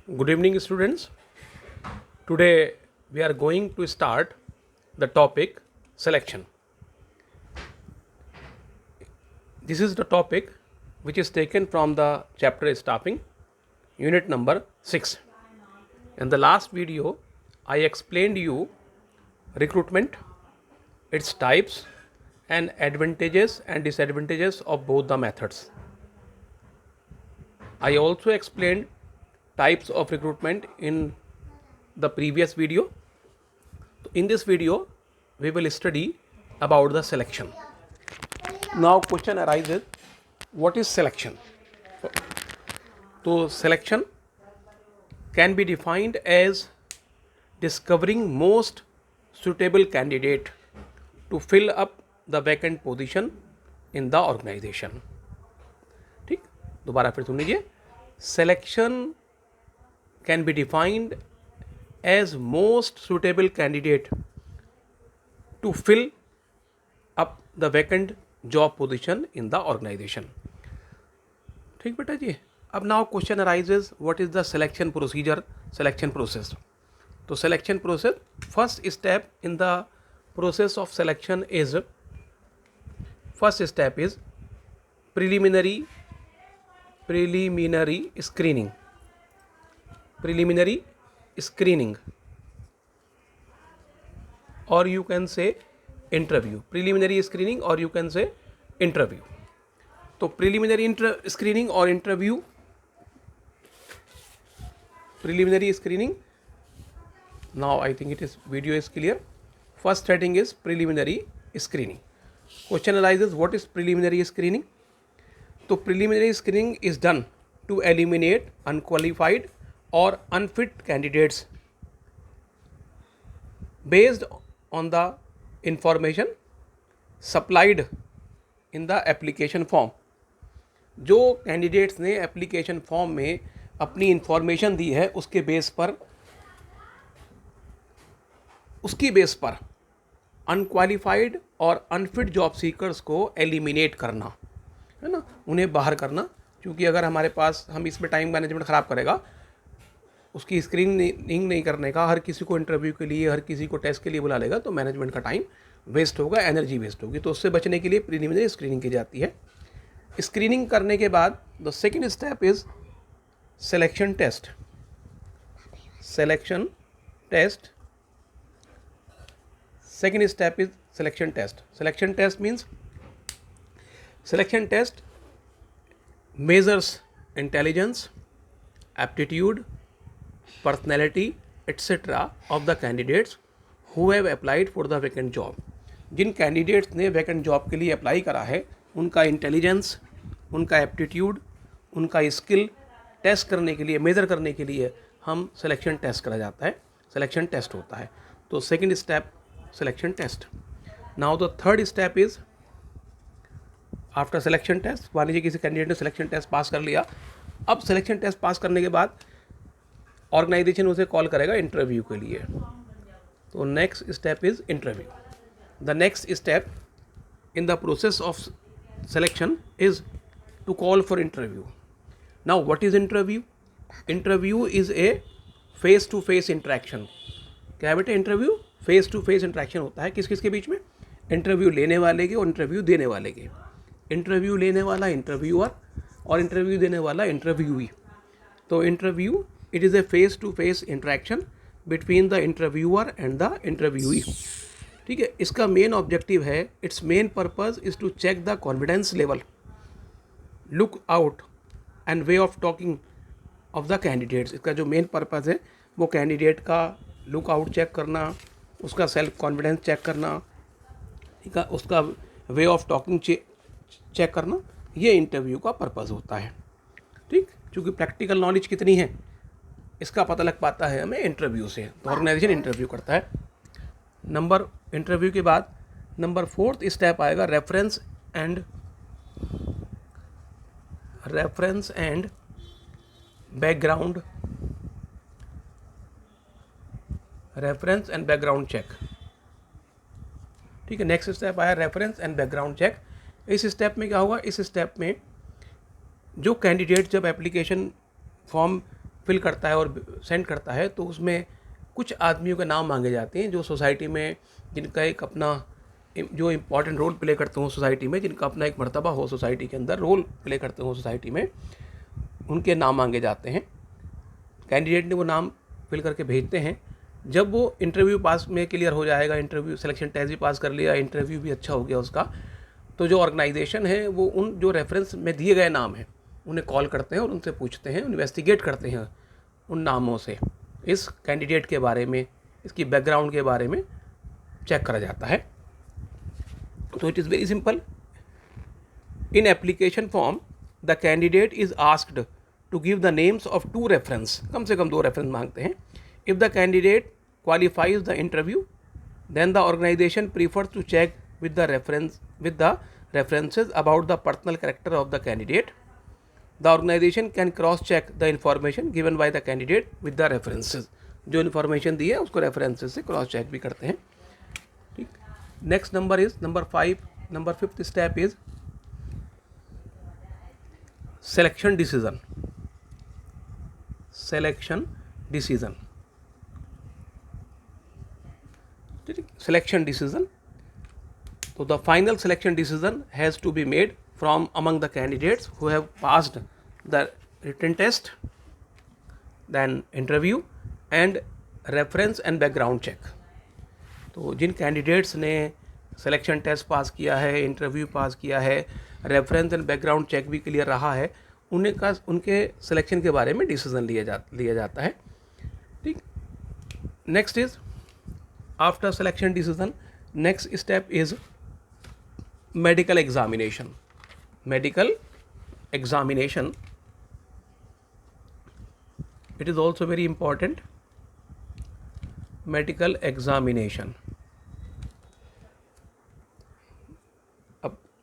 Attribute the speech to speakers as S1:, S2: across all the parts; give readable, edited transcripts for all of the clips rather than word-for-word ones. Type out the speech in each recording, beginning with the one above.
S1: Good evening, students. Today we are going to start the topic selection. This is the topic which is taken from the chapter staffing, unit number 6. In the last video, I explained you recruitment, its types, and advantages and disadvantages of both the methods. I also explained types of recruitment in the previous video. In this video, we will study about the selection. Now question arises, what is selection? So selection can be defined as discovering most suitable candidate to fill up the vacant position in the organization. ठीक, दोबारा फिर सुन लीजिए. Selection can be defined as most suitable candidate to fill up the vacant job position in the organization. ठीक बेटा जी. अब now question arises, what is the selection procedure, selection process. तो selection process, first step in the process of selection is, first step is preliminary screening. Preliminary screening or you can say interview. Preliminary screening or you can say interview. तो preliminary screening और इंटरव्यू. Preliminary screening, now I think it is video is clear. First heading is preliminary screening. Question arises, what is preliminary screening. तो preliminary screening is done to eliminate unqualified or unfit candidates based on the information supplied in the application form. जो candidates ने application form में अपनी information दी है उसकी base पर unqualified और unfit job seekers को एलिमिनेट करना है ना, उन्हें बाहर करना. क्योंकि अगर हमारे पास, हम इसमें टाइम मैनेजमेंट ख़राब करेगा, उसकी स्क्रीनिंग नहीं करने का, हर किसी को इंटरव्यू के लिए, हर किसी को टेस्ट के लिए बुला लेगा तो मैनेजमेंट का टाइम वेस्ट होगा, एनर्जी वेस्ट होगी. तो उससे बचने के लिए प्रीलिमिनरी स्क्रीनिंग की जाती है. स्क्रीनिंग करने के बाद the second step is selection test. Selection test, second step is selection test. Selection test means, selection test measures intelligence, aptitude, personality etc. of the candidates who have applied for the vacant job. जिन candidates ने vacant job के लिए apply करा है उनका intelligence, उनका aptitude, उनका skill test करने के लिए, मेज़र करने के लिए हम सिलेक्शन टेस्ट करा जाता है, सिलेक्शन टेस्ट होता है. तो second step selection test. Now the third step is after selection test. मान लीजिए किसी कैंडिडेट ने सिलेक्शन टेस्ट पास कर लिया. अब सिलेक्शन टेस्ट पास करने के बाद ऑर्गेनाइजेशन उसे कॉल करेगा इंटरव्यू के लिए. तो next step is interview. The next step in the process of selection is to call for interview. Now what is interview. Interview is a face to face interaction. क्या है बेटे, interview face to face interaction होता है. किस किस के बीच में, interview लेने वाले के और इंटरव्यू देने वाले के. इंटरव्यू लेने वाला इंटरव्यूअर और इंटरव्यू देने वाला इंटरव्यूई. तो interview, it is a face to face interaction between the interviewer and the interviewee. ठीक है. इसका मेन ऑब्जेक्टिव है, it's main purpose is to check the confidence level, look out and way of talking of the candidates. इसका जो main purpose है वो candidate का look out check करना, उसका सेल्फ कॉन्फिडेंस चेक करना, ठीक है, उसका वे ऑफ टॉकिंग चेक करना. ये इंटरव्यू का पर्पज़ होता है. ठीक, क्योंकि प्रैक्टिकल नॉलेज कितनी है इसका पता लग पाता है हमें इंटरव्यू से. तो ऑर्गेनाइजेशन इंटरव्यू करता है. नंबर इंटरव्यू के बाद नंबर फोर्थ स्टेप आएगा रेफरेंस एंड बैकग्राउंड चेक. ठीक है. नेक्स्ट स्टेप आया रेफरेंस एंड बैकग्राउंड चेक. इस स्टेप में क्या होगा, इस स्टेप में जो कैंडिडेट जब एप्लीकेशन फॉर्म फिल करता है और सेंड करता है तो उसमें कुछ आदमियों के नाम मांगे जाते हैं जो सोसाइटी में जिनका एक अपना जो इम्पोर्टेंट रोल प्ले करते हो सोसाइटी में, जिनका अपना एक मर्तबा हो सोसाइटी के अंदर, रोल प्ले करते हो सोसाइटी में, उनके नाम मांगे जाते हैं। कैंडिडेट ने वो नाम फिल करके भेजते हैं। जब वो इंटरव्यू पास में क्लियर हो जाएगा, इंटरव्यू सिलेक्शन टेस्ट भी पास कर लिया, इंटरव्यू भी अच्छा हो गया उसका, तो जो ऑर्गेनाइजेशन है वो उन जो रेफरेंस में दिए गए नाम हैं उन्हें कॉल करते हैं और उनसे पूछते हैं, इन्वेस्टिगेट करते हैं उन नामों से, इस कैंडिडेट के बारे में, इसकी बैकग्राउंड के बारे में चेक करा जाता है। तो it is very simple. In application form the candidate is asked to give the names of 2 reference, कम से कम 2 रेफरेंस मांगते हैं। If the candidate qualifies the interview then the organization prefers to check with the references about the personal character of the candidate. The organization can cross check the information given by the candidate with the references. जो information दी है उसको references से cross check भी करते हैं। ठीक, next number is number 5th step is selection decision. Selection decision. So the final selection decision has to be made from among the candidates who have passed the written test, then interview and reference and background check. तो जिन candidates ने selection test pass किया है, interview पास किया है, reference and background check भी clear रहा है, उनके सिलेक्शन के बारे में डिसीजन लिया जाता है। ठीक, next is after selection decision, next step is medical examination. It is also very important. Medical examination.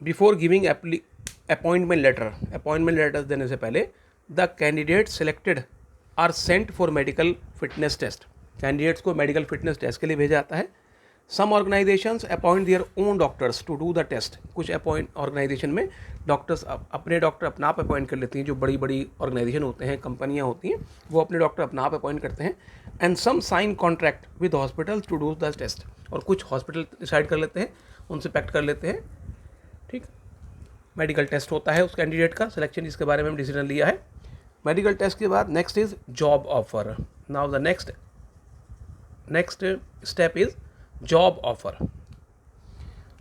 S1: Before giving appointment letters देने से पहले the candidates selected are sent for medical fitness test. Candidates को medical fitness test के लिए भेजा जाता है। Some organisations appoint their own doctors to do the test. कुछ ऑर्गेनाइजेशन में डॉक्टर्स अपने डॉक्टर अपना आप अपॉइंट कर लेती हैं। जो बड़ी बड़ी ऑर्गेनाइजेशन होते हैं, कंपनियां होती हैं, वो अपने डॉक्टर अपना आप अपॉइंट करते हैं। And some sign contract with hospitals to do the test. और कुछ हॉस्पिटल डिसाइड कर लेते हैं, उनसे पैक्ट कर लेते हैं। ठीक, मेडिकल टेस्ट होता है उस कैंडिडेट का सिलेक्शन, जिसके बारे में हम डिसीजन लिया है। मेडिकल टेस्ट के बाद next is job offer. Now the next step is job offer.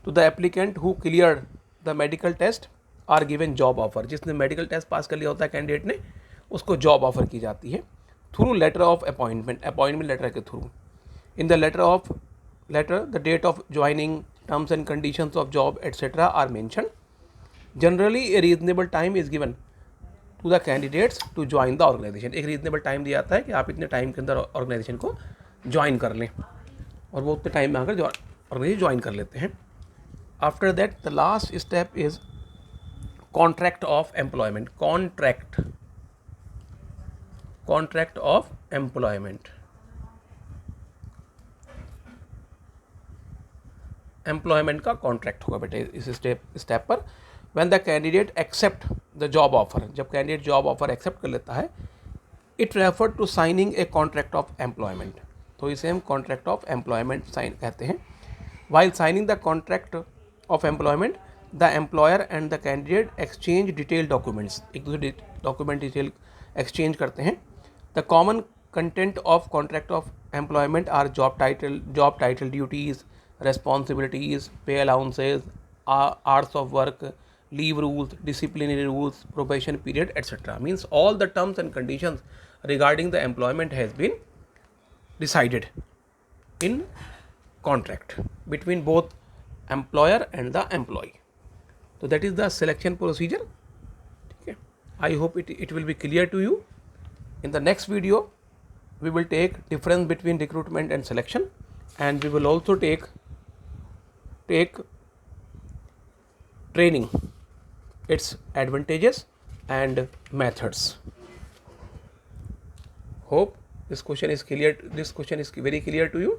S1: To the applicant who cleared the medical test are given job offer. जिसने मेडिकल टेस्ट पास कर लिया होता है कैंडिडेट ने, उसको जॉब ऑफर की जाती है through letter of appointment letter के through. In the letter the date of joining, terms and conditions of job etcetera are mention. Generally a reasonable time is given to the candidates to join the organisation. एक reasonable time दिया जाता है कि आप इतने time के अंदर organisation को ज्वाइन कर लें, और वो उतने टाइम में आकर ऑर्गेनाइजेशन ज्वाइन कर लेते हैं. After that the last step is contract of employment. Contract of employment. Employment का कॉन्ट्रैक्ट होगा बेटे इस स्टेप पर. When the candidate accept the job offer, जब कैंडिडेट जॉब ऑफर एक्सेप्ट कर लेता है, it refer to signing a contract of employment. तो इसे हम कॉन्ट्रैक्ट ऑफ एम्प्लॉयमेंट साइन कहते हैं. While signing the contract of employment the employer and the candidate exchange detail documents. एक दूसरे डॉक्यूमेंट डिटेल एक्सचेंज करते हैं. The common content of contract of employment are job title, duties, responsibilities, pay allowances, hours of work, leave rules, disciplinary rules, probation period, etc. Means all the terms and conditions regarding the employment has been decided in contract between both employer and the employee. So that is the selection procedure. Okay. I hope it will be clear to you. In the next video, we will take difference between recruitment and selection, and we will also take training, its advantages and methods. Hope this question is very clear to you.